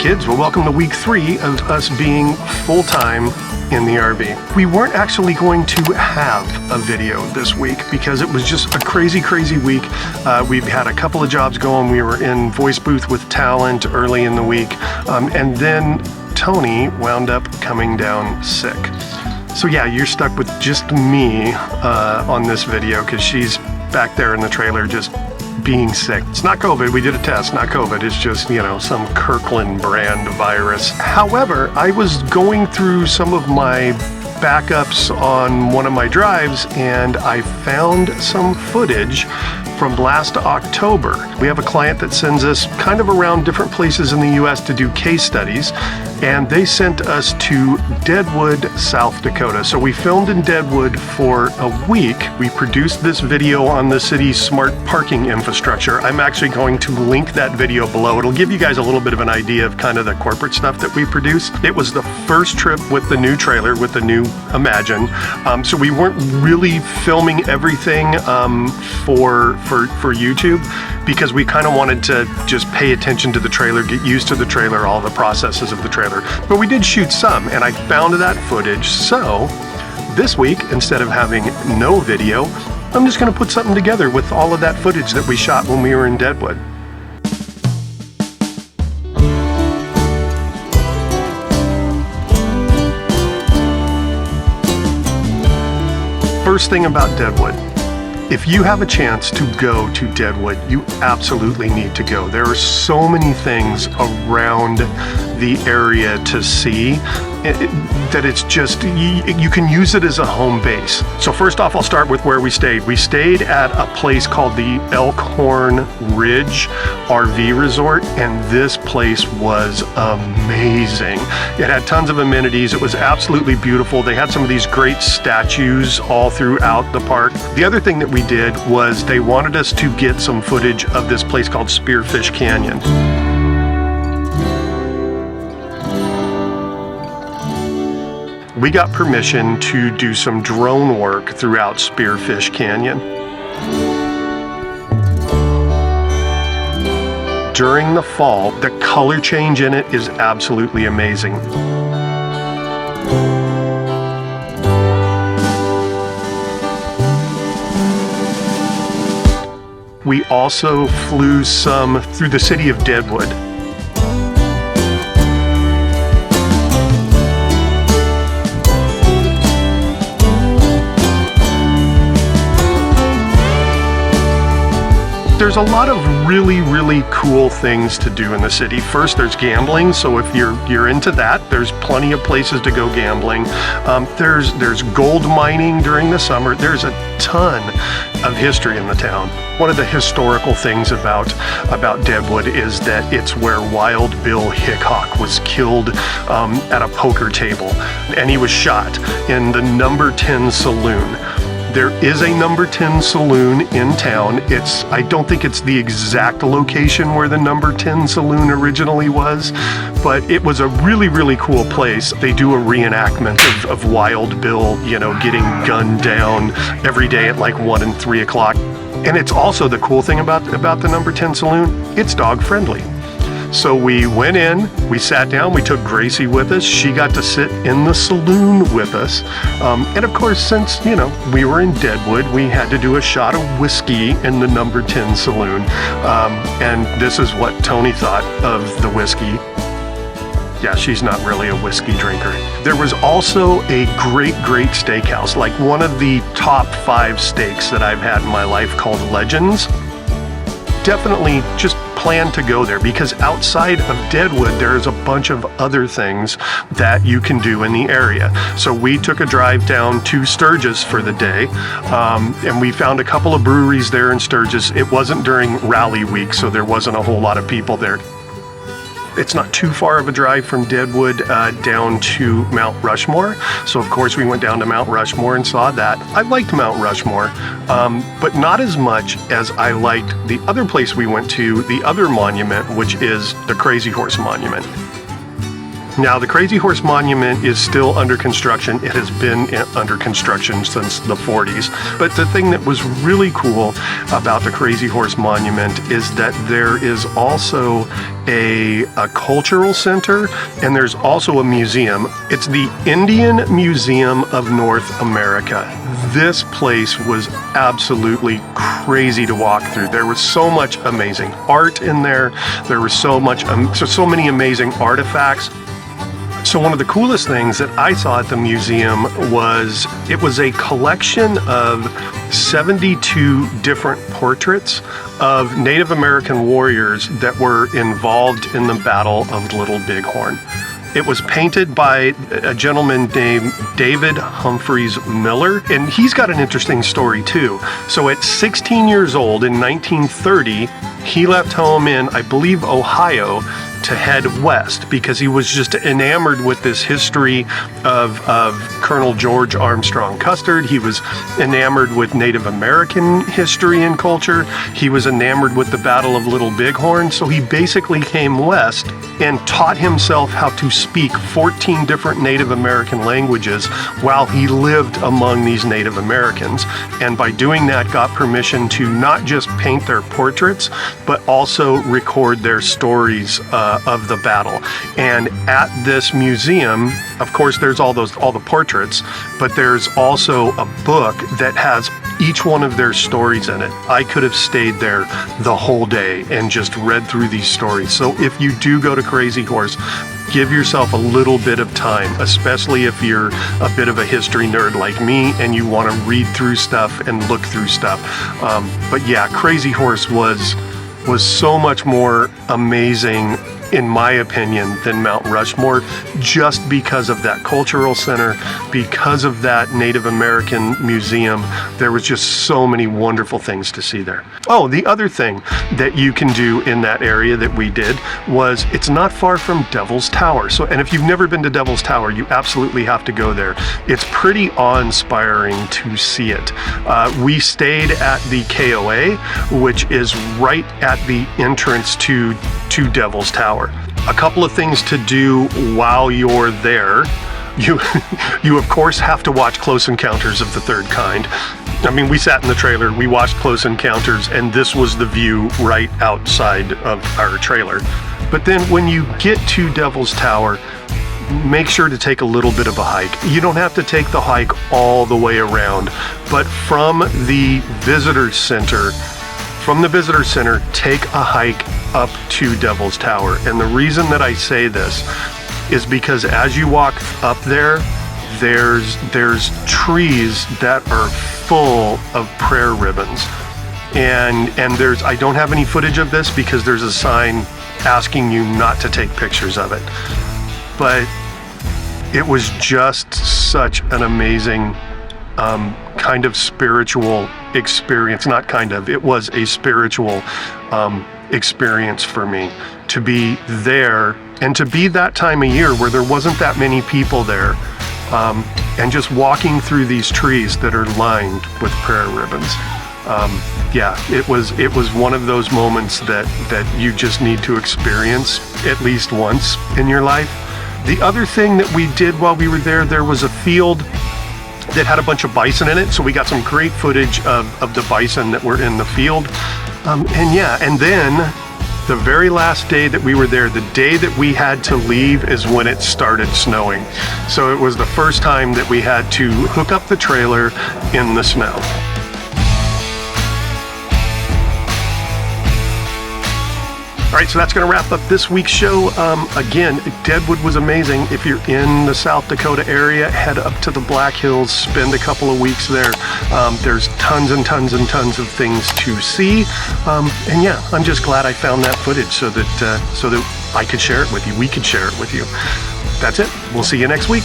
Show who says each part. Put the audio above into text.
Speaker 1: kids, well, welcome to week 3 of us being full-time in the RV. We weren't actually going to have a video this week because it was just a crazy week. We've had a couple of jobs going. We were in voice booth with talent early in the week, and then Tony wound up coming down sick. So yeah, you're stuck with just me on this video because she's back there in the trailer just being sick. It's not COVID, we did a test, not COVID, it's just, you know, some Kirkland brand virus. However, I was going through some of my backups on one of my drives and I found some footage from last October. We have a client that sends us kind of around different places in the US to do case studies, and they sent us to Deadwood, South Dakota. So we filmed in Deadwood for a week. We produced this video on the city's smart parking infrastructure. I'm actually going to link that video below. It'll give you guys a little bit of an idea of kind of the corporate stuff that we produce. It was the first trip with the new trailer, with the new Imagine. So we weren't really filming everything for YouTube because we kind of wanted to just pay attention to the trailer, get used to the trailer, all the processes of the trailer. But we did shoot some, and I found that footage. So this week, instead of having no video, I'm just going to put something together with all of that footage that we shot when we were in Deadwood. First thing about Deadwood. If you have a chance to go to Deadwood, you absolutely need to go. There are so many things around the area to see that it's just, you can use it as a home base. So first off, I'll start with where we stayed. We stayed at a place called the Elkhorn Ridge RV Resort, and this place was amazing. It had tons of amenities. It was absolutely beautiful. They had some of these great statues all throughout the park. The other thing that we did was they wanted us to get some footage of this place called Spearfish Canyon. We got permission to do some drone work throughout Spearfish Canyon. During the fall, the color change in it is absolutely amazing. We also flew some through the City of Deadwood. There's a lot of really cool things to do in the city. First, there's gambling, so if you're into that, there's plenty of places to go gambling. There's gold mining during the summer. There's a ton of history in the town. One of the historical things about Deadwood is that it's where Wild Bill Hickok was killed at a poker table, and he was shot in the number 10 saloon. There is a number 10 saloon in town. I don't think it's the exact location where the number 10 saloon originally was, but it was a really cool place. They do a reenactment of Wild Bill, you know, getting gunned down every day at like 1 and 3 o'clock. And it's also the cool thing about the number 10 saloon, it's dog friendly. So we went in, we sat down, we took Gracie with us. She got to sit in the saloon with us. And of course, since, you know, we were in Deadwood, we had to do a shot of whiskey in the number 10 saloon. And this is what Tony thought of the whiskey. Yeah, she's not really a whiskey drinker. There was also a great steakhouse, like one of the top 5 steaks that I've had in my life, called Legends. Definitely just plan to go there because outside of Deadwood, there's a bunch of other things that you can do in the area. So we took a drive down to Sturgis for the day, and we found a couple of breweries there in Sturgis. It wasn't during rally week, so there wasn't a whole lot of people there. It's not too far of a drive from Deadwood down to Mount Rushmore. So of course we went down to Mount Rushmore and saw that. I liked Mount Rushmore, but not as much as I liked the other place we went to, the other monument, which is the Crazy Horse Monument. Now, the Crazy Horse Monument is still under construction. It has been under construction since the 40s. But the thing that was really cool about the Crazy Horse Monument is that there is also a cultural center, and there's also a museum. It's the Indian Museum of North America. This place was absolutely crazy to walk through. There was so much amazing art in there. There was so many amazing artifacts. So one of the coolest things that I saw at the museum was it was a collection of 72 different portraits of Native American warriors that were involved in the Battle of Little Bighorn. It was painted by a gentleman named David Humphreys Miller, and he's got an interesting story too. So at 16 years old in 1930, he left home in, I believe, Ohio, to head west because he was just enamored with this history of Colonel George Armstrong Custer. He was enamored with Native American history and culture. He was enamored with the Battle of Little Bighorn. So he basically came west and taught himself how to speak 14 different Native American languages while he lived among these Native Americans. And by doing that, got permission to not just paint their portraits, but also record their stories of the battle. And at this museum, of course, there's all the portraits, but there's also a book that has each one of their stories in it. I could have stayed there the whole day and just read through these stories. So if you do go to Crazy Horse, give yourself a little bit of time, especially if you're a bit of a history nerd like me and you want to read through stuff and look through stuff. But yeah, Crazy Horse was so much more amazing, in my opinion, than Mount Rushmore, just because of that cultural center, because of that Native American museum. There was just so many wonderful things to see there. Oh, the other thing that you can do in that area that we did was it's not far from Devil's Tower. So, and if you've never been to Devil's Tower, you absolutely have to go there. It's pretty awe-inspiring to see it. We stayed at the KOA, which is right at the entrance to Devil's Tower. A couple of things to do while you're there. You of course have to watch Close Encounters of the Third Kind. I mean, we sat in the trailer, we watched Close Encounters, and this was the view right outside of our trailer. But then when you get to Devil's Tower, make sure to take a little bit of a hike. You don't have to take the hike all the way around, but from the visitor center, take a hike up to Devil's Tower. And the reason that I say this is because as you walk up there, there's trees that are full of prayer ribbons. And there's, I don't have any footage of this because there's a sign asking you not to take pictures of it. But it was just such an amazing kind of spiritual experience. Not kind of, it was a spiritual experience for me to be there and to be that time of year where there wasn't that many people there, and just walking through these trees that are lined with prayer ribbons. Yeah, it was one of those moments that you just need to experience at least once in your life. The other thing that we did while we were there was a field that had a bunch of bison in it, so we got some great footage of the bison that were in the field. And then the very last day that we were there, the day that we had to leave, is when it started snowing. So it was the first time that we had to hook up the trailer in the snow. All right, so that's going to wrap up this week's show. Again, Deadwood was amazing. If you're in the South Dakota area, head up to the Black Hills, spend a couple of weeks there. There's tons and tons and tons of things to see. And yeah, I'm just glad I found that footage so that I could share it with you. We could share it with you. That's it. We'll see you next week.